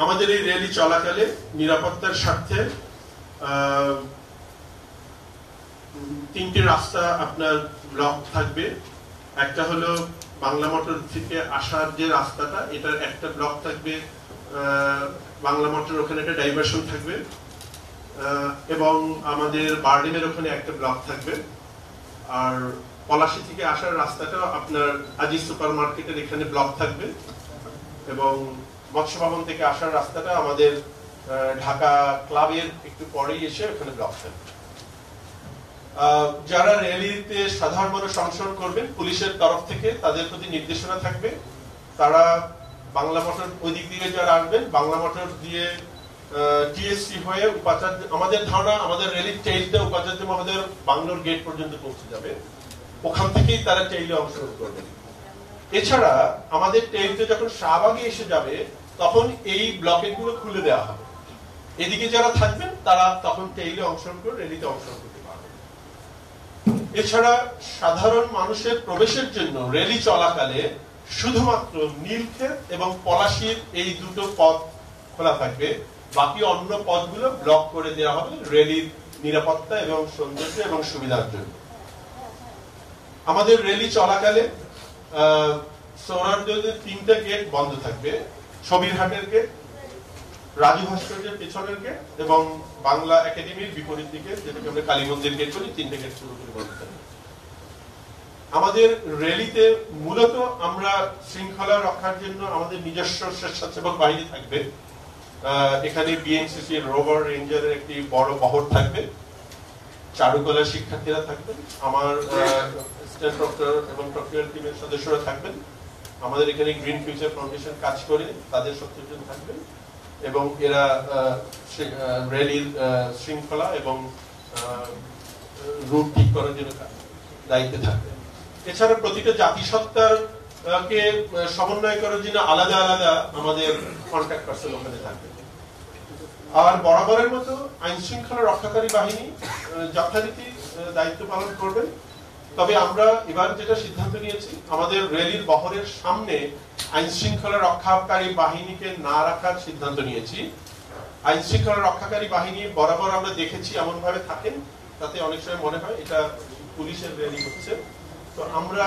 আমাদের এই র্যালি চলাকালে নিরাপত্তার স্বার্থে তিনটি রাস্তা আপনার ব্লক থাকবে। একটা হলো বাংলা মোটর থেকে আসার যে রাস্তাটা, এটার একটা ব্লক থাকবে, বাংলা মোটর ওখানে একটা ডাইভারশন থাকবে, এবং আমাদের বারডেমের ওখানে একটা ব্লক থাকবে। আর পলাশী থেকে আসার রাস্তাটা আপনার আজি সুপার মার্কেটের এখানে ব্লক থাকবে, এবং মৎস্য ভবন থেকে আসার রাস্তাটা আমাদের ঢাকা ক্লাবের একটু পরেই এসে ওখানে ব্লক থাকবে। যারা র্যালিতে সাধারণ মানুষ অংশগ্রহণ করবেন, পুলিশের তরফ থেকে তাদের প্রতি নির্দেশনা থাকবে, তারা বাংলা মোটর ওই দিক দিয়ে যারা আসবেন বাংলা মোটর দিয়ে টিএসসি হয়ে উপাচার্য, আমাদের ধারণা আমাদের র্যালির টেইলটা উপাচার্য মহোদয়ের বাংলোর গেট পর্যন্ত পৌঁছে যাবে, ওখান থেকেই তারা টেইলে অংশগ্রহণ করবেন। এছাড়া আমাদের টেইলটা যখন শাহবাগে এসে যাবে তখন এই ব্লকেট গুলো খুলে দেওয়া হবে, এদিকে যারা থাকবেন তারা তখন টেইলে অংশগ্রহণ করে র্যালিতে অংশগ্রহণ করতে পারবেন। এছাড়া সাধারণ মানুষের প্রবেশের জন্য র্যালি চলাকালে শুধুমাত্র নীলক্ষেত এবং পলাশীর এই দুটো পথ খোলা থাকবে, বাকি অন্য পথগুলো ব্লক করে দেওয়া হবে র্যালির নিরাপত্তা এবং সৌন্দর্য এবং সুবিধার জন্য। আমাদের র্যালি চলাকালে সোহরাওয়ার্দীর 3টে গেট বন্ধ থাকবে, ছবিরহাটের গেট, রাজু ভাস্কর্যের পেছনের গেট এবং বাংলা একাডেমির বিপরীত দিকে যেটাকে আমরা কালী মন্দির গেট বলি, 3টে গেট পুরোপুরি বন্ধ থাকবে। আমাদের র্যালিতে মূলত আমরা শৃঙ্খলা রক্ষার জন্য আমাদের নিজস্ব স্বেচ্ছাসেবক বাহিনী থাকবে, এখানে বিএনসিসি রোভার রেঞ্জারের একটি বড় বহর থাকবে, চারুকলা শিক্ষার্থীরা থাকবেন, আমার স্টেট ডক্টর এবং প্রক্রিয়ার টিমের সদস্যরা থাকবেন, আমাদের এখানে গ্রিন ফিউচার ফাউন্ডেশন কাজ করে তাদের 70 জন থাকবেন, এবং এরা র্যালির শৃঙ্খলা এবং রুট ঠিক করার জন্য দায়িত্বে থাকবেন। এছাড়া প্রতিটা জাতিসত্তার কে সমন্বয় করার জন্য আলাদা আলাদা আমাদের কন্ট্যাক্ট পার্সন ওখানে থাকবে। আর বরাবরের মতো আইন শৃঙ্খলা রক্ষাকারী বাহিনী যথারীতি দায়িত্ব পালন করবেন। তবে আমরা এবার যেটা সিদ্ধান্ত নিয়েছি, আমাদের র্যালির বহরের সামনে আইন শৃঙ্খলা রক্ষাকারী বাহিনীকে না রাখার সিদ্ধান্ত নিয়েছি। আইন শৃঙ্খলা রক্ষাকারী বাহিনী বরাবর আমরা দেখেছি এমন ভাবে থাকেন, তাতে অনেক সময় মনে হয় এটা পুলিশের র্যালি হচ্ছে। তো আমরা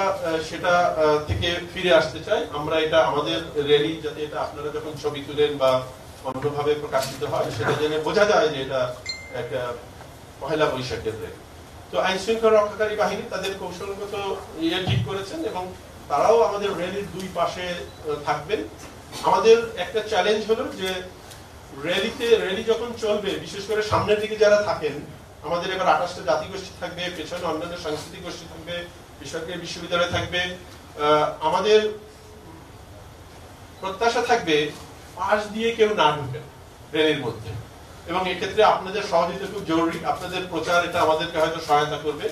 সেটা থেকে ফিরে আসতে চাই। আমরা এটা আমাদের র্যালি যাতে এটা আপনারা যখন ছবি তুলেন বা অন্যভাবে প্রকাশিত হয় সেটা জেনে বোঝা যায় যে এটা একটা পহেলা বৈশাখের র্যালি। তো আইন শৃঙ্খলা রক্ষাকারী বাহিনী তাদের কৌশলগত ইয়ে ঠিক করেছেন এবং তারাও আমাদের র্যালির দুই পাশে থাকবেন। আমাদের একটা চ্যালেঞ্জ হলো যে র্যালি যখন চলবে, বিশেষ করে সামনের দিকে যারা থাকেন, আমাদের এবার 28টা জাতিগোষ্ঠী থাকবে, পেছনে অন্যান্য সাংস্কৃতিক গোষ্ঠী থাকবে, বেসরকারি বিশ্ববিদ্যালয় থাকবে। আমাদের প্রত্যাশা থাকবে পাশ দিয়ে কেউ না ঢুকেন র্যালির মধ্যে, এবং এক্ষেত্রে আপনাদের সহযোগিতা খুব জরুরি। আপনাদের প্রচার এটা আমাদেরকে হয়তো সহায়তা করবে,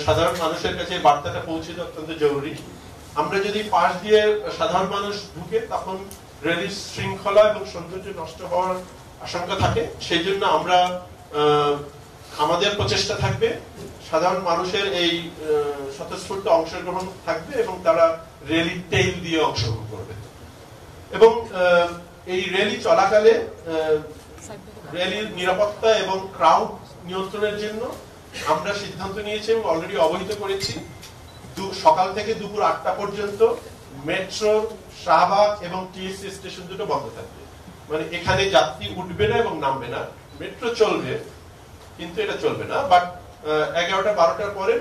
সাধারণ মানুষের কাছে বার্তাটা পৌঁছে দেওয়া অত্যন্ত জরুরি। আমরা যদি পাশ দিয়ে সাধারণ মানুষ ঢুকে তখন র্যালির শৃঙ্খলা এবং সৌন্দর্য নষ্ট হওয়ার আশঙ্কা থাকে। সেই জন্য আমরা আমাদের প্রচেষ্টা থাকবে সাধারণ মানুষের এই স্বতঃস্ফূর্ত অংশগ্রহণ থাকবে এবং তারা র্যালির টেইল দিয়ে অংশগ্রহণ করবে। এবং এই র্যালি চলাকালে র্যালির নিরাপত্তা এবং ক্রাউড নিয়ন্ত্রণের জন্য আমরা সিদ্ধান্ত নিয়েছি এবং অলরেডি অবহিত করেছি, সকাল থেকে দুপুর 8টা পর্যন্ত মেট্রোর শাহবাগ এবং টিএসসি স্টেশন দুটো বন্ধ থাকবে। মানে এখানে যাত্রী উঠবে না এবং নামবে না। মেট্রো চলবে কিন্তু এটা চলবে না, বাট 11টা 12টার পরে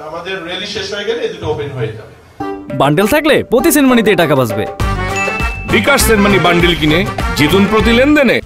আমাদের র্যালি শেষ হয়ে গেলে এই দুটো ওপেন হয়ে যাবে। বান্ডেল থাকলে প্রতি সেনমানিতে টাকা বাঁচবে। বিকাশ সেনমানি বান্ডেল কিনে জিতুন প্রতি লেনদেনে।